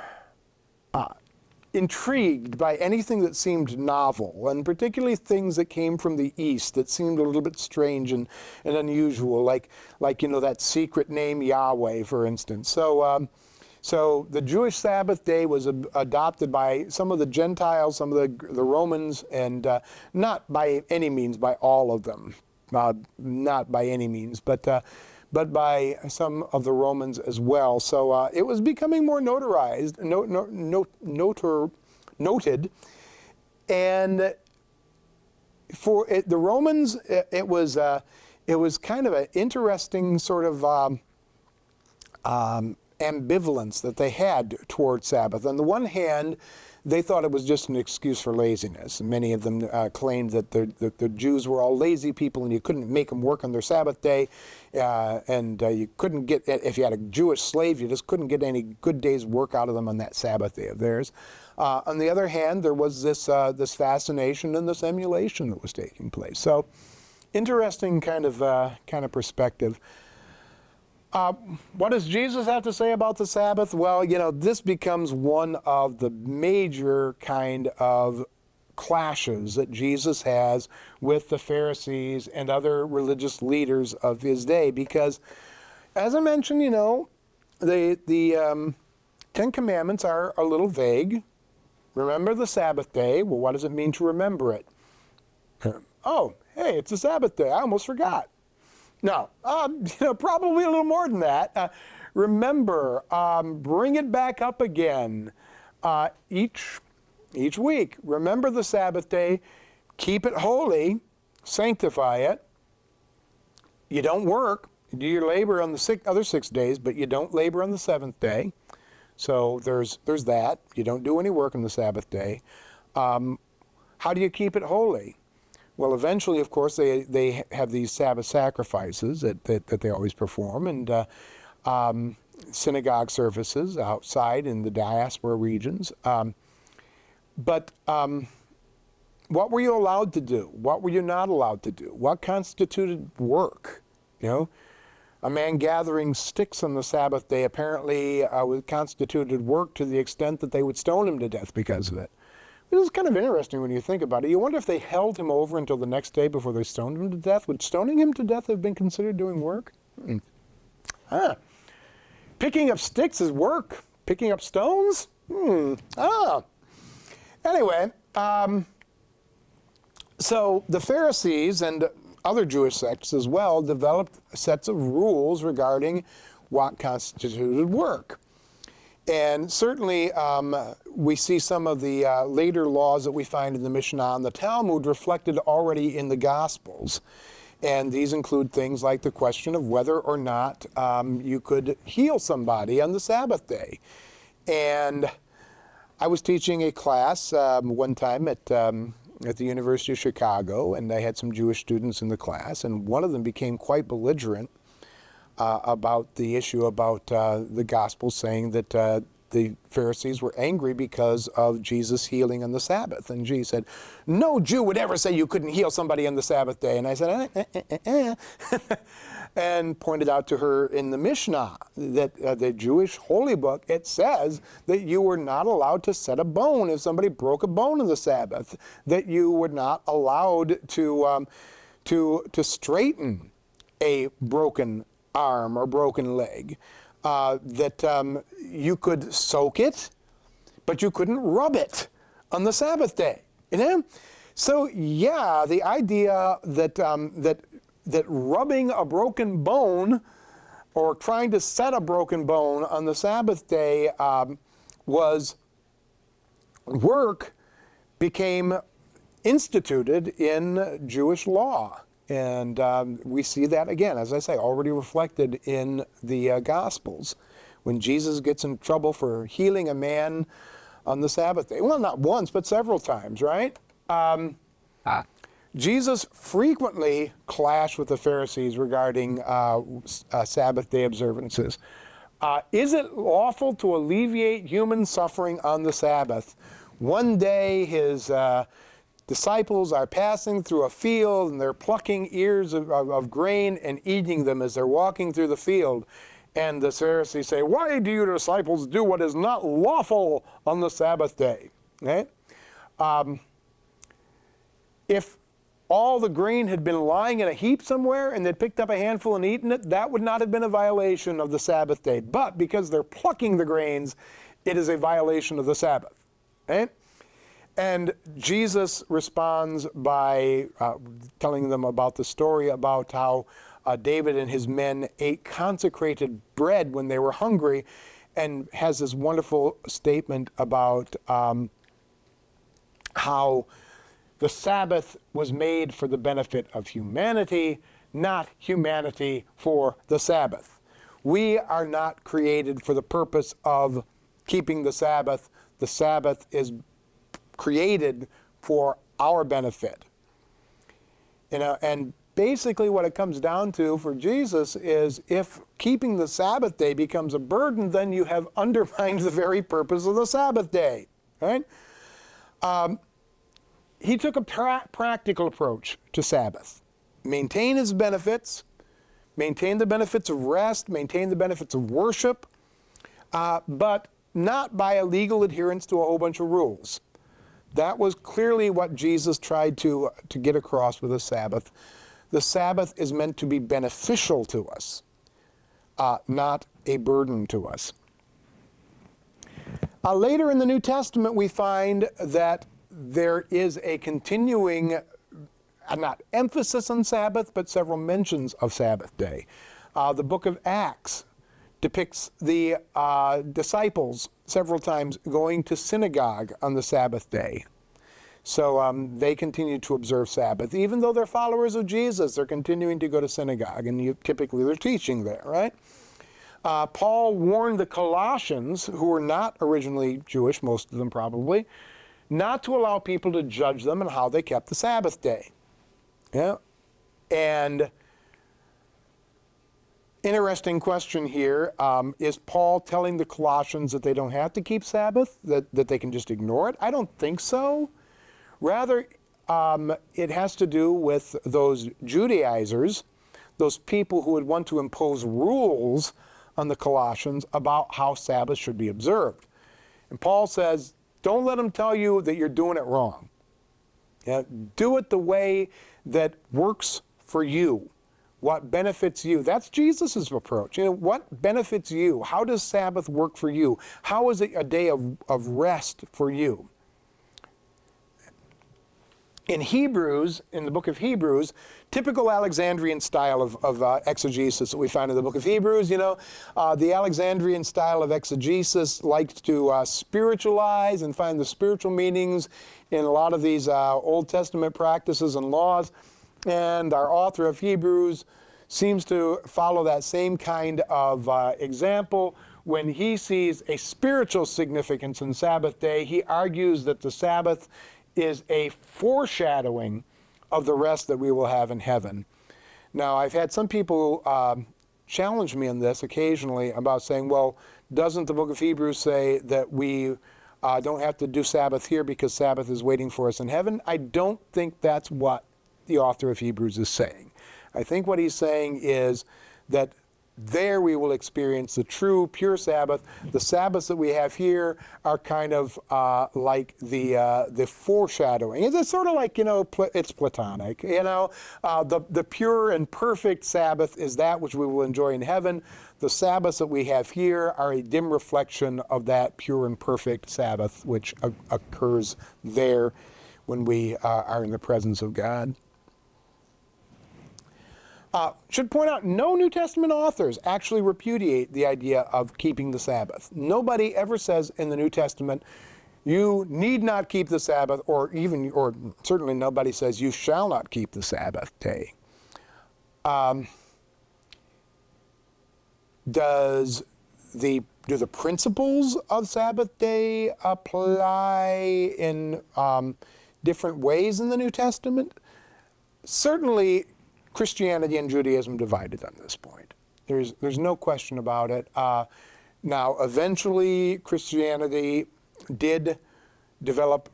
intrigued by anything that seemed novel, and particularly things that came from the East that seemed a little bit strange and unusual, like that secret name Yahweh, for instance. So the Jewish Sabbath day was adopted by some of the Gentiles, some of the Romans, and not by any means by all of them, not by any means, but by some of the Romans as well. So it was becoming more notarized, noted, and for the Romans, it was kind of an interesting sort of ambivalence that they had towards Sabbath. On the one hand, they thought it was just an excuse for laziness. Many of them claimed that the Jews were all lazy people, and you couldn't make them work on their Sabbath day, and you couldn't get, if you had a Jewish slave, you just couldn't get any good day's work out of them on that Sabbath day of theirs. On the other hand, there was this fascination and this emulation that was taking place. So, interesting kind of perspective. What does Jesus have to say about the Sabbath? Well, this becomes one of the major kind of clashes that Jesus has with the Pharisees and other religious leaders of his day, because, as I mentioned, the Ten Commandments are a little vague. Remember the Sabbath day. Well, what does it mean to remember it? Oh, hey, it's a Sabbath day. I almost forgot. No, probably a little more than that. Remember, bring it back up again each week. Remember the Sabbath day, keep it holy, sanctify it. You don't work. You do your labor on the other 6 days, but you don't labor on the seventh day. So there's that. You don't do any work on the Sabbath day. How do you keep it holy? Well, eventually, of course, they have these Sabbath sacrifices that they always perform, and synagogue services outside in the diaspora regions. But what were you allowed to do? What were you not allowed to do? What constituted work? A man gathering sticks on the Sabbath day apparently constituted work to the extent that they would stone him to death because of it. This is kind of interesting when you think about it. You wonder if they held him over until the next day before they stoned him to death. Would stoning him to death have been considered doing work? Picking up sticks is work. Picking up stones? Anyway, so the Pharisees and other Jewish sects as well developed sets of rules regarding what constituted work. And certainly we see some of the later laws that we find in the Mishnah and the Talmud reflected already in the Gospels. And these include things like the question of whether or not you could heal somebody on the Sabbath day. And I was teaching a class one time at the University of Chicago, and I had some Jewish students in the class, and one of them became quite belligerent about the issue about the gospel saying that the Pharisees were angry because of Jesus healing on the Sabbath. And Jesus said, no Jew would ever say you couldn't heal somebody on the Sabbath day. And I said, and pointed out to her in the Mishnah that the Jewish holy book, it says that you were not allowed to set a bone if somebody broke a bone on the Sabbath, that you were not allowed to straighten a broken arm or broken leg, that you could soak it, but you couldn't rub it on the Sabbath day. You know? So yeah, the idea that that rubbing a broken bone or trying to set a broken bone on the Sabbath day was work became instituted in Jewish law. And we see that, again, as I say, already reflected in the Gospels. When Jesus gets in trouble for healing a man on the Sabbath day. Well, not once, but several times, right? Jesus frequently clashed with the Pharisees regarding Sabbath day observances. Is it lawful to alleviate human suffering on the Sabbath? One day his disciples are passing through a field and they're plucking ears of grain and eating them as they're walking through the field. And the Pharisees say, why do you disciples do what is not lawful on the Sabbath day? Okay? If all the grain had been lying in a heap somewhere and they'd picked up a handful and eaten it, that would not have been a violation of the Sabbath day. But because they're plucking the grains, it is a violation of the Sabbath. Okay? And Jesus responds by telling them about the story about how David and his men ate consecrated bread when they were hungry, and has this wonderful statement about how the Sabbath was made for the benefit of humanity, not humanity for the Sabbath. We are not created for the purpose of keeping the Sabbath. The Sabbath is created for our benefit. You know, and basically what it comes down to for Jesus is if keeping the Sabbath day becomes a burden, then you have undermined the very purpose of the Sabbath day, right? He took a practical approach to Sabbath. Maintain its benefits, maintain the benefits of rest, maintain the benefits of worship, but not by a legal adherence to a whole bunch of rules. That was clearly what Jesus tried to get across with the Sabbath. The Sabbath is meant to be beneficial to us, not a burden to us. Later in the New Testament, we find that there is a continuing, not emphasis on Sabbath, but several mentions of Sabbath day. The book of Acts depicts the disciples several times going to synagogue on the Sabbath day. So they continue to observe Sabbath. Even though they're followers of Jesus, they're continuing to go to synagogue, and typically they're teaching there, right? Paul warned the Colossians, who were not originally Jewish, most of them probably, not to allow people to judge them on how they kept the Sabbath day. Yeah? And interesting question here, is Paul telling the Colossians that they don't have to keep Sabbath, that they can just ignore it? I don't think so. Rather, it has to do with those Judaizers, those people who would want to impose rules on the Colossians about how Sabbath should be observed. And Paul says, don't let them tell you that you're doing it wrong. Yeah? Do it the way that works for you. What benefits you? That's Jesus' approach. You know, what benefits you? How does Sabbath work for you? How is it a day of rest for you? in Hebrews, in the book of Hebrews, typical Alexandrian style of exegesis that we find in the book of Hebrews, the Alexandrian style of exegesis likes to spiritualize and find the spiritual meanings in a lot of these Old Testament practices and laws. And our author of Hebrews seems to follow that same kind of example. When he sees a spiritual significance in Sabbath day, he argues that the Sabbath is a foreshadowing of the rest that we will have in heaven. Now, I've had some people challenge me on this occasionally about saying, well, doesn't the book of Hebrews say that we don't have to do Sabbath here because Sabbath is waiting for us in heaven? I don't think that's what the author of Hebrews is saying. I think what he's saying is that there we will experience the true, pure Sabbath. The Sabbaths that we have here are kind of like the foreshadowing. It's sort of like, it's Platonic. The pure and perfect Sabbath is that which we will enjoy in heaven. The Sabbaths that we have here are a dim reflection of that pure and perfect Sabbath, which occurs there when we are in the presence of God. Should point out, no New Testament authors actually repudiate the idea of keeping the Sabbath. Nobody ever says in the New Testament, you need not keep the Sabbath, or certainly nobody says you shall not keep the Sabbath day. Do the principles of Sabbath day apply in different ways in the New Testament? Certainly, Christianity and Judaism divided on this point. There's no question about it. Now, eventually, Christianity did develop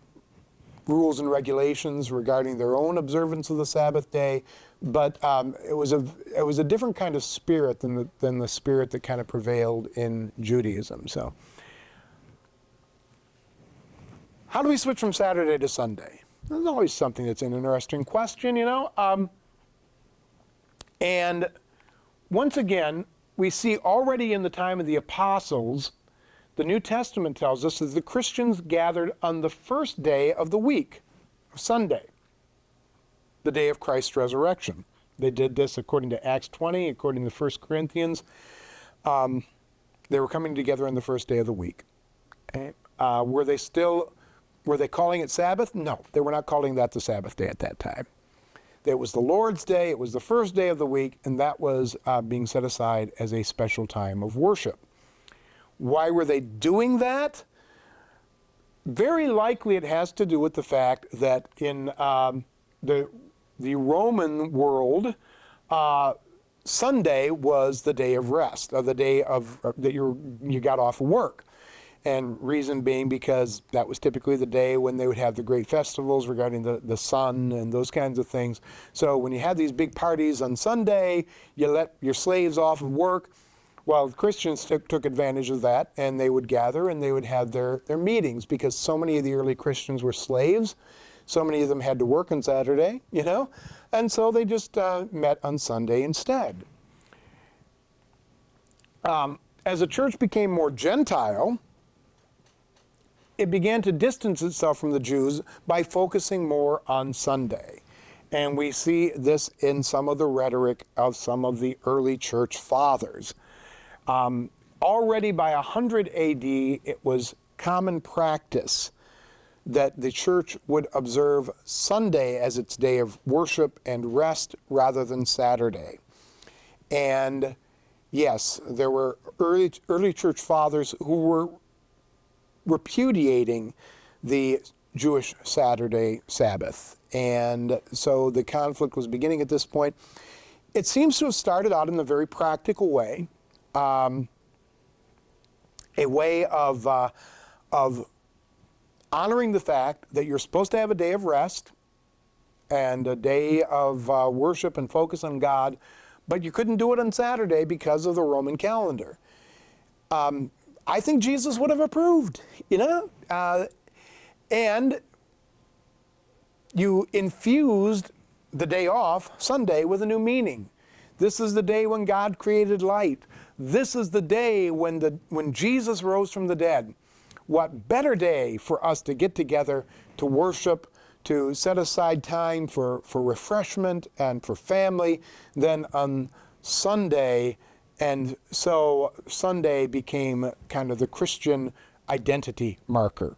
rules and regulations regarding their own observance of the Sabbath day, but it was a different kind of spirit than the spirit that kind of prevailed in Judaism. So, how do we switch from Saturday to Sunday? There's always something that's an interesting question, And once again, we see already in the time of the apostles, the New Testament tells us that the Christians gathered on the first day of the week, Sunday, the day of Christ's resurrection. They did this according to Acts 20, according to 1 Corinthians. They were coming together on the first day of the week. Okay? Were they calling it Sabbath? No, they were not calling that the Sabbath day at that time. It was the Lord's Day, it was the first day of the week, and that was being set aside as a special time of worship. Why were they doing that? Very likely it has to do with the fact that in the Roman world, Sunday was the day of rest, or the day of that you got off of work. And reason being because that was typically the day when they would have the great festivals regarding the sun and those kinds of things. So when you had these big parties on Sunday, you let your slaves off of work. Well, Christians took advantage of that, and they would gather and they would have their meetings, because so many of the early Christians were slaves. So many of them had to work on Saturday, and so they just met on Sunday instead. As the church became more Gentile, it began to distance itself from the Jews by focusing more on Sunday. And we see this in some of the rhetoric of some of the early church fathers. Already by 100 AD, it was common practice that the church would observe Sunday as its day of worship and rest rather than Saturday. And yes, there were early church fathers who were repudiating the Jewish Saturday Sabbath. And so the conflict was beginning at this point. It seems to have started out in a very practical way, a way of honoring the fact that you're supposed to have a day of rest and a day of worship and focus on God, but you couldn't do it on Saturday because of the Roman calendar. I think Jesus would have approved, and you infused the day off, Sunday, with a new meaning. This is the day when God created light. This is the day when Jesus rose from the dead. What better day for us to get together to worship, to set aside time for refreshment and for family than on Sunday. And so Sunday became kind of the Christian identity marker.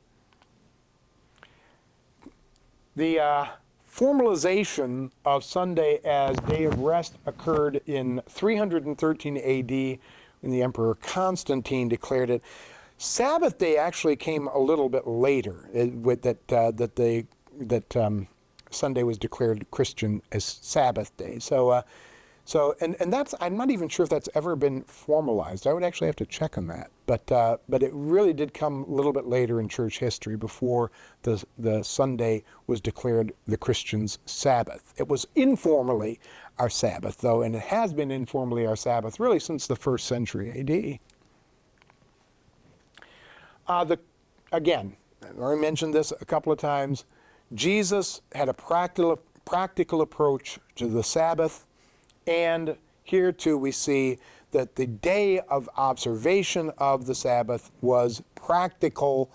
The formalization of Sunday as day of rest occurred in 313 A.D. when the Emperor Constantine declared it. Sabbath day actually came a little bit later, that Sunday was declared Christian as Sabbath day. So that's, I'm not even sure if that's ever been formalized. I would actually have to check on that. But it really did come a little bit later in church history before the Sunday was declared the Christian's Sabbath. It was informally our Sabbath, though, and it has been informally our Sabbath really since the 1st century A.D. Again, I already mentioned this a couple of times. Jesus had a practical approach to the Sabbath, and here too we see that the day of observation of the Sabbath was practical,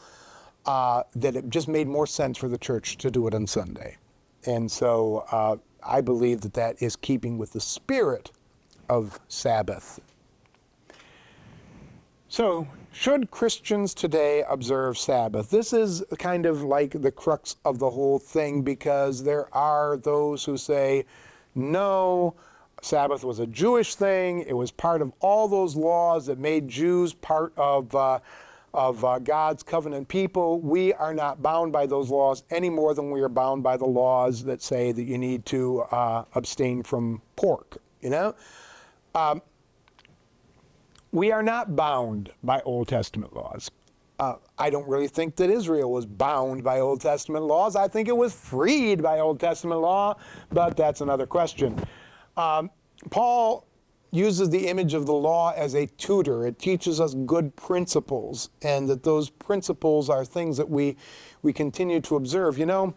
that it just made more sense for the church to do it on Sunday. And so I believe that that is keeping with the spirit of Sabbath. So, should Christians today observe Sabbath? This is kind of like the crux of the whole thing, because there are those who say, no, Sabbath was a Jewish thing. It was part of all those laws that made Jews part of God's covenant people. We are not bound by those laws any more than we are bound by the laws that say that you need to abstain from pork, you know? We are not bound by Old Testament laws. I don't really think that Israel was bound by Old Testament laws. I think it was freed by Old Testament law, but that's another question. Paul uses the image of the law as a tutor. It teaches us good principles, and that those principles are things that we continue to observe. You know,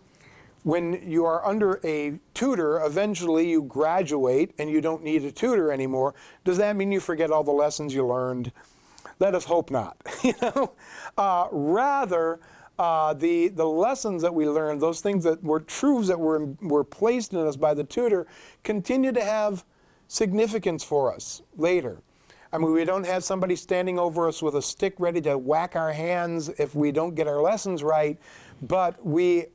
when you are under a tutor, eventually you graduate and you don't need a tutor anymore. Does that mean you forget all the lessons you learned? Let us hope not. You know, rather, the lessons that we learned, those things that were truths that were placed in us by the tutor, continue to have significance for us later. I mean, we don't have somebody standing over us with a stick ready to whack our hands if we don't get our lessons right, but we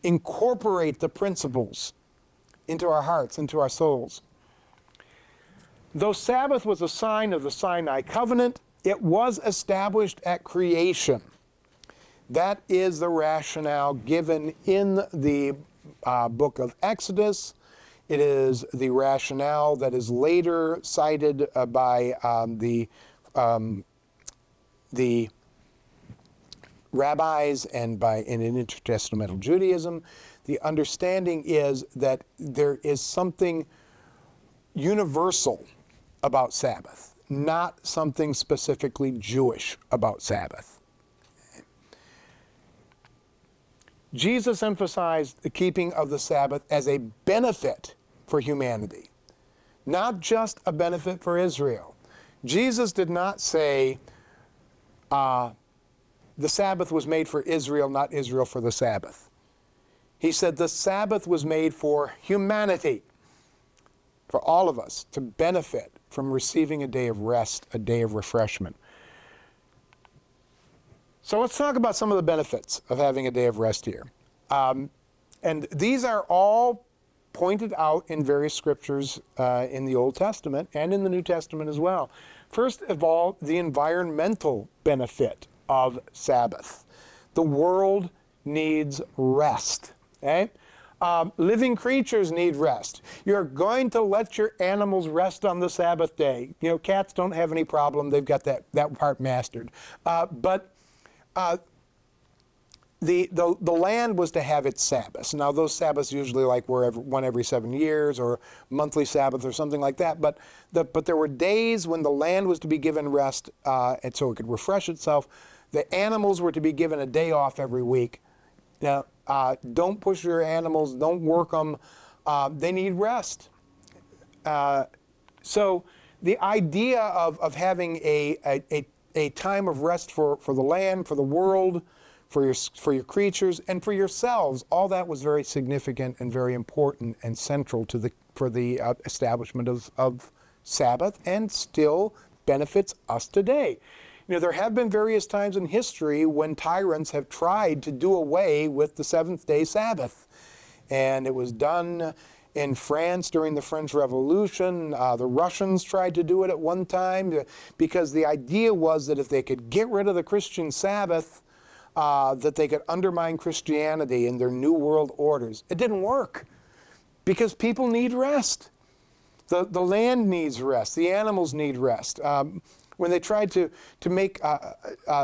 incorporate the principles into our hearts, into our souls. Though Sabbath was a sign of the Sinai covenant, it was established at creation. That is the rationale given in the book of Exodus. It is the rationale that is later cited by the rabbis and in intertestamental Judaism. The understanding is that there is something universal about Sabbath, not something specifically Jewish about Sabbath. Jesus emphasized the keeping of the Sabbath as a benefit for humanity, not just a benefit for Israel. Jesus did not say the Sabbath was made for Israel, not Israel for the Sabbath. He said the Sabbath was made for humanity, for all of us to benefit from receiving a day of rest, a day of refreshment. So let's talk about some of the benefits of having a day of rest here. And these are all pointed out in various scriptures in the Old Testament and in the New Testament as well. First of all, the environmental benefit of Sabbath. The world needs rest. Okay? Living creatures need rest. You're going to let your animals rest on the Sabbath day. You know, cats don't have any problem. They've got that part mastered. But the land was to have its Sabbaths. Now, those Sabbaths usually like were one every 7 years, or monthly Sabbath or something like that. But there were days when the land was to be given rest, and so it could refresh itself. The animals were to be given a day off every week. Now, don't push your animals. Don't work them. They need rest. So the idea of having a time of rest for the land, for the world, for your creatures, and for yourselves. All that was very significant and very important and central to the establishment of Sabbath, and still benefits us today. You know, there have been various times in history when tyrants have tried to do away with the seventh-day Sabbath. And it was done in France during the French Revolution. The Russians tried to do it at one time because the idea was that if they could get rid of the Christian Sabbath, that they could undermine Christianity and their New World orders. It didn't work because people need rest. The land needs rest. The animals need rest. When they tried to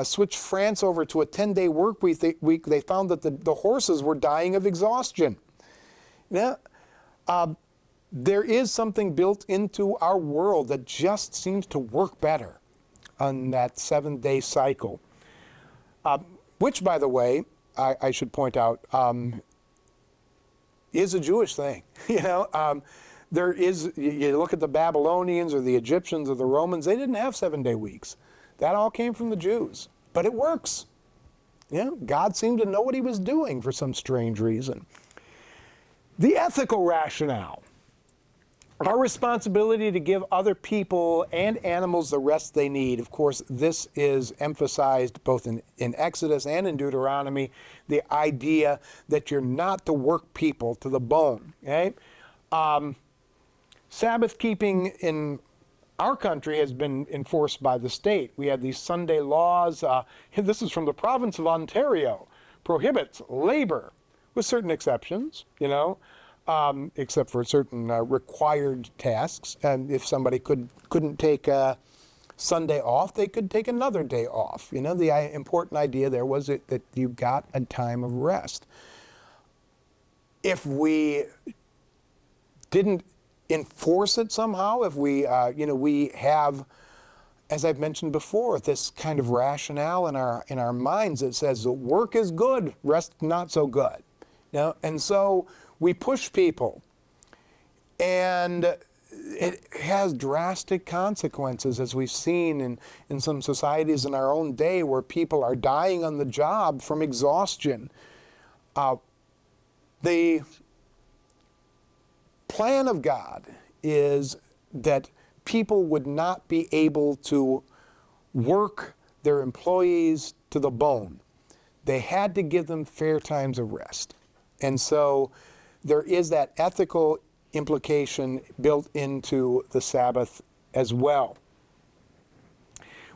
switch France over to a 10-day work week, they found that the horses were dying of exhaustion. Now, there is something built into our world that just seems to work better on that 7-day cycle, which, by the way, I should point out, is a Jewish thing. You know, there is, you look at the Babylonians or the Egyptians or the Romans, they didn't have 7-day weeks. That all came from the Jews. But it works. You know, God seemed to know what he was doing for some strange reason. The ethical rationale. Our responsibility to give other people and animals the rest they need. Of course, this is emphasized both in Exodus and in Deuteronomy, the idea that you're not to work people to the bone. Okay? Sabbath keeping in our country has been enforced by the state. We have these Sunday laws. This is from the province of Ontario. Prohibits labor, with certain exceptions, you know, except for certain required tasks. And if somebody couldn't take a Sunday off, they could take another day off. You know, the important idea there was that you got a time of rest. If we didn't enforce it somehow, if we, we have, as I've mentioned before, this kind of rationale in our minds that says that work is good, rest not so good. You know? And so we push people, and it has drastic consequences, as we've seen in some societies in our own day where people are dying on the job from exhaustion. The plan of God is that people would not be able to work their employees to the bone. They had to give them fair times of rest. And so there is that ethical implication built into the Sabbath as well.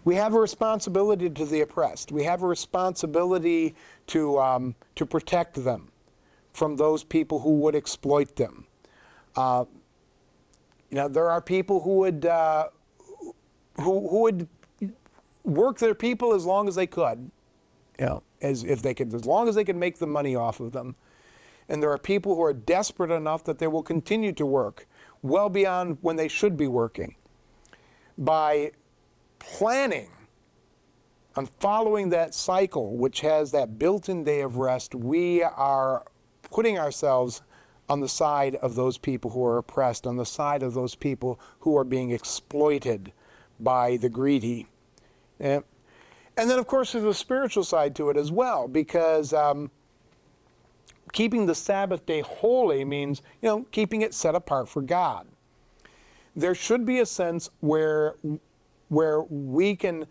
We have a responsibility to the oppressed. We have a responsibility to protect them from those people who would exploit them. There are people who would work their people as long as they could, as long as they could make the money off of them. And there are people who are desperate enough that they will continue to work well beyond when they should be working. By planning on following that cycle, which has that built-in day of rest, we are putting ourselves on the side of those people who are oppressed, on the side of those people who are being exploited by the greedy. And then, of course, there's a spiritual side to it as well, because keeping the Sabbath day holy means, keeping it set apart for God. There should be a sense where we can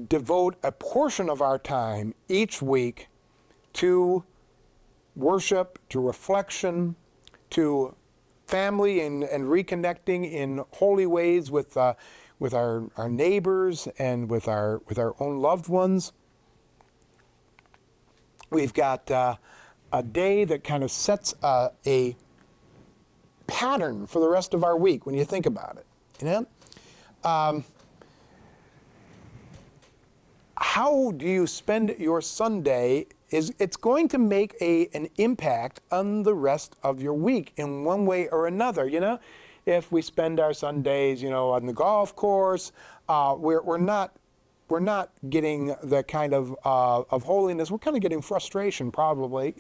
devote a portion of our time each week to worship, to reflection, to family and reconnecting in holy ways with our neighbors and with our own loved ones. We've got a day that kind of sets a pattern for the rest of our week when you think about it. How do you spend your Sunday it's going to make an impact on the rest of your week in one way or another. If we spend our Sundays, on the golf course, we're not getting the kind of holiness. We're kind of getting frustration, probably.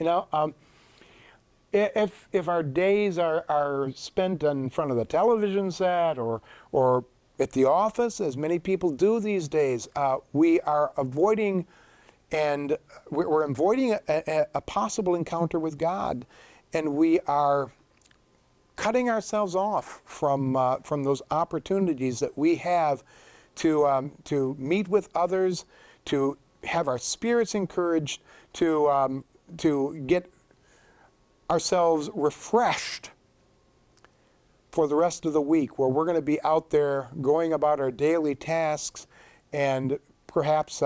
If our days are spent in front of the television set or at the office, as many people do these days, we are avoiding And we're avoiding a possible encounter with God, and we are cutting ourselves off from those opportunities that we have to meet with others, to have our spirits encouraged, to get ourselves refreshed for the rest of the week, where we're going to be out there going about our daily tasks and perhaps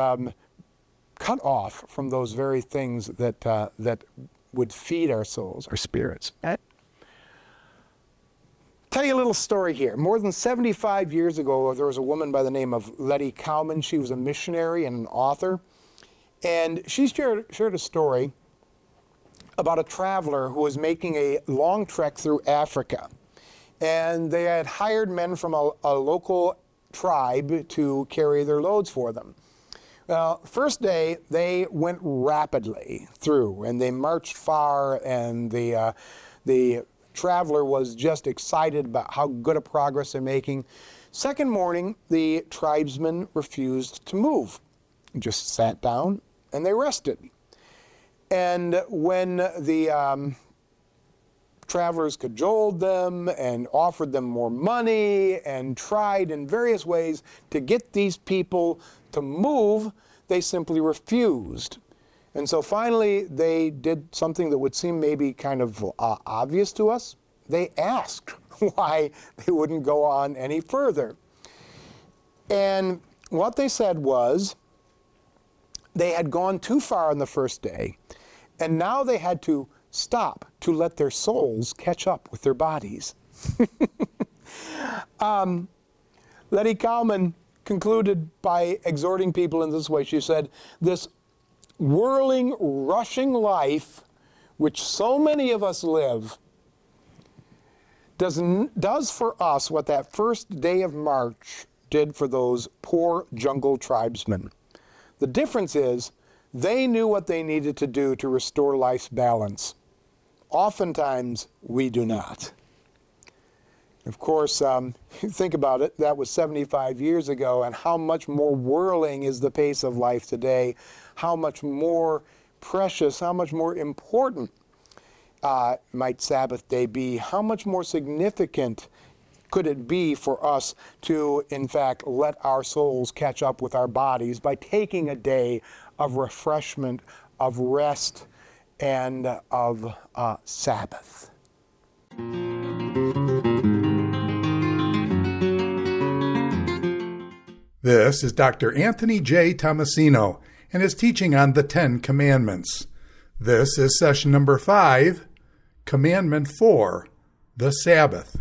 cut off from those very things that would feed our souls, our spirits. Tell you a little story here. More than 75 years ago, there was a woman by the name of Letty Cowman. She was a missionary and an author. And she shared a story about a traveler who was making a long trek through Africa. And they had hired men from a local tribe to carry their loads for them. Well, first day, they went rapidly through, and they marched far, and the traveler was just excited about how good a progress they're making. Second morning, the tribesmen refused to move, just sat down, and they rested. And when the travelers cajoled them and offered them more money and tried in various ways to get these people to move, they simply refused. And so finally, they did something that would seem maybe kind of obvious to us. They asked why they wouldn't go on any further. And what they said was they had gone too far on the first day, and now they had to stop to let their souls catch up with their bodies. Letty Cowman concluded by exhorting people in this way. She said, "This whirling, rushing life, which so many of us live, does for us what that first day of March did for those poor jungle tribesmen. The difference is they knew what they needed to do to restore life's balance. Oftentimes, we do not." Of course, think about it, that was 75 years ago, and how much more whirling is the pace of life today, how much more precious, how much more important might Sabbath day be, how much more significant could it be for us to, in fact, let our souls catch up with our bodies by taking a day of refreshment, of rest, and of Sabbath.
This is Dr. Anthony J. Tomasino and his teaching on the 10 Commandments. This is session number 5, Commandment 4, the Sabbath.